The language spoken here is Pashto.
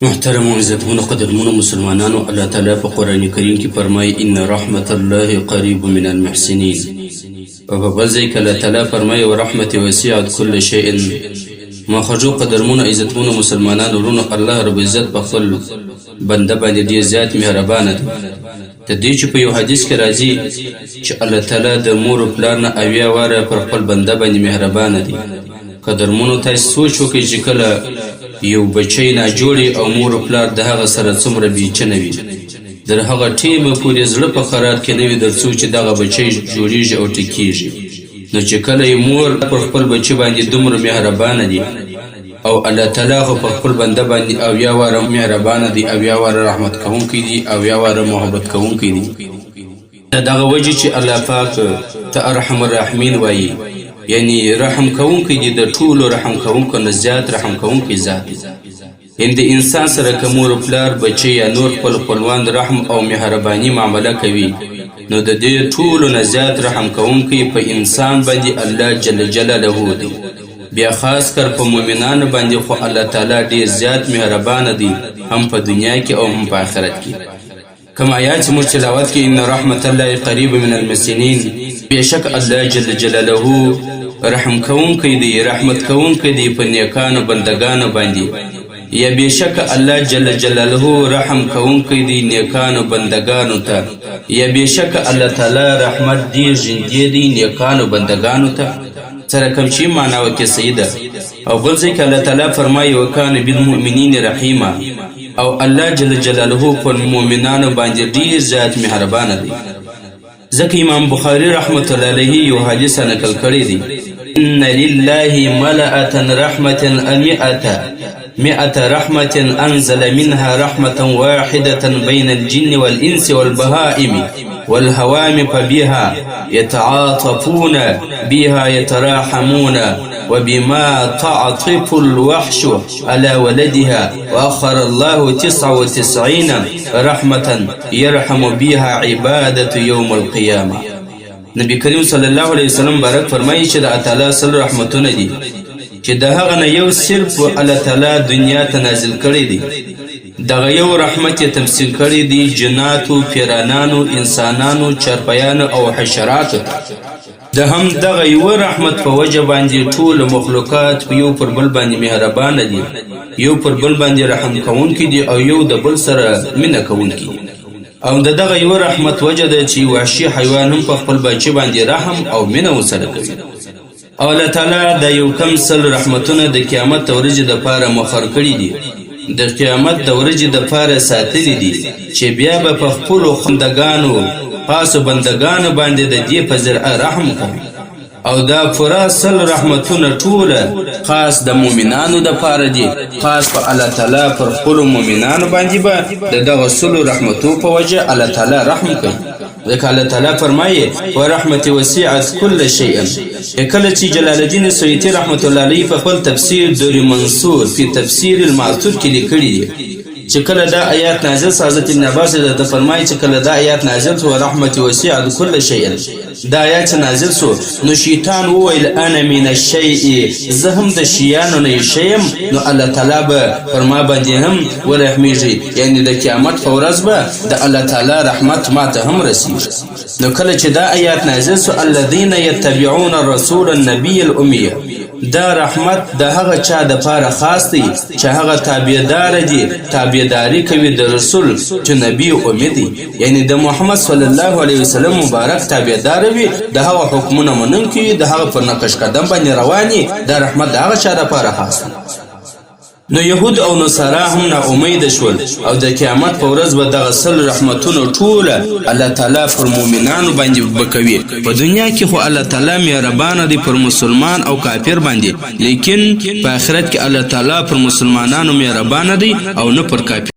محترم و عزتمن قدرمن مسلمانانو، الله تعالی په قرآن کریم کې فرمایي ان رحمت الله قریب من المحسنین، او په بل ځای کې الله تعالی فرمایي ورحمت وسعت كل شیء. مخرجو قدرمن عزتمن مسلمانانو ورونو، الله رب عزت په خپل بنده باندې ډیر زیات مهربانه دی. د دې چې په یو حدیث کې راځي چې الله تعالی د مور او پلار نه 80 واره پر خپل بنده باندې مهربانه دی. قدرمنو تاسو سوچ وکړئ چې کله یو بچی ناجوړي او مور او پلار د هغه سره څومره بیچنه وي، در هغه ټیمه پورې زړه په قرار کې نه وي تر څو چې دغه بچی جوړیږي او ټیکیږي. نو چې کله یې مور پر خپل بچی باندې دومره مهربانه دي او الله تعالی خو په خپل بنده باندې 80 واره مهربانه دي، 80 واره رحمت کوونکی دي، 80 واره محبت کوونکی دي. دغه وجه چې الله پاک ته ارحم الراحمین وایي، یعنی رحم کوونکی دی، د ټولو رحم کوونکو نه زیات رحم کوونکی ذات دی. یعنی د انسان سره که مور و پلار، بچی یا نور خپل خپلوان رحم او مهرباني معامله کوي، نو د دې ټولو نه زیات رحم کوونکی په انسان باندې الله جل جلاله دی. بیا خاص کر په مؤمنانو باندې خو الله تعالی ډیر زیات مهربانه دی، هم په دنیا کې او هم په آخرت کې. کوم آیات مو تلاوت کې ان رحمت الله قریب من المحسنین، بشک الله جل جلاله رحم کوونکی دی، رحمت کوونکی دی په نیکانو بندگانو باندې. یا بشک الله جل جلاله رحم کوونکی دی نیکانو بندگانو ته. یا بشک الله تعالی رحمت ډیر ژوندی دی نیکانو بندگانو ته. سره کوم شي معنا وکړي سیده. او بل ځای کې الله تعالی فرمایي وکانه بالمؤمنین رحیما، او الله جل جلاله په مؤمنانو باندې ډیر زیات مهربانه دی. ځکه امام بخاری رحمت الله علیه یو حدیث نقل کړی دی، ان لله ملأة رحمة 100 رحمة انزل منها رحمة واحدة بين الجن والإنس والبهائم والهوام، فبها يتعاطفون بها يتراحمون، وبما تعطف الوحش على ولدها، وأخر الله 99 رحمة يرحم بها عبادة يوم القيامة. نبی کریم صلی الله علیه وسلم بارک فرمایي چې د تعالی سل رحمتونه دي چې د هغه نه یو صرف الله تعالی دنیا ته نازل کړی دی. دغه یو رحمت یې تمثیل کړی دی جناتو، پیرانانو، انسانانو، چرپیانو او حشراتو ته. د هم دغه یو رحمت په وجه باندې ټول مخلوقات په یو پر بل باندې مهربانه دي، یو پر بل باندې رحم کوونکي دي او یو د بل سره مینه کوونکي. او دغه یو رحمت وجه ده چې وحشي حیوان هم په خپل بچی باندې رحم او مینه ورسره کوي. او الله تعالی د یو کم سل رحمتونه د قیامت ورځې دپاره مخر کړي دي، د قیامت د ورځې دپاره ساتلي دي چې بیا به په خپلو خندګانو خاصو بندګانو باندې د دې په ذریعه رحم کوي. او دا پوره سل رحمتونه ټوله خاص د مؤمنانو دپاره دي، خاص په الله تعالی پر خپلو مؤمنانو باندې به د دغه سلو رحمتو په وجه الله تعالی رحم کوي. ځکه الله تعالی فرمایي ورحمت وسعت كل شیء. کله چې جلال الدین سیوطي رحمت الله علیه په خپل تفسیر دور منصور فی تفسیر المعثور کې لیکلي دي چې کله دا آیات نازل شو، حضرت ابن عباس د فرمایي چې کله دا آیات نازل شو ورحمت وسعت كل شیء، دا آیات نازل شو نو شیطان وویل انا من الشیء، زه هم د شیانو نه شیم. نو الله تعالی به پر ما باندې هم ورحمیږي، یعنی د قیامت په ورځ به د الله تعالی رحمت ما ته هم رسیږي. نو کله چې دا آیات نازل شو الذین یتبعون الرسول النبی الامي، دا رحمت د هغه چا د پاره خاص دی چې هغه تابعدار دي، تابعداري کوي د رسول چې نبی امي دی، یعنی د محمد صلی الله علیه وسلم مبارک تابعدار وي، د هغه حکمونه منونکي، د هغه پر نقش قدم باندې رواني. دا رحمت د هغه چا د پاره خاص دی. نو یهود او نصارا هم نا امید شول او د قیامت په ورځ به دغه سل رحمتونه ټوله الله تعالی پر مؤمنانو باندې بکوي. په دنیا کې خو الله تعالی مهربانه دی پر مسلمان او کافر باندې، لیکن په آخرت کې الله تعالی پر مسلمانانو مهربانه دی او نه پر کافر.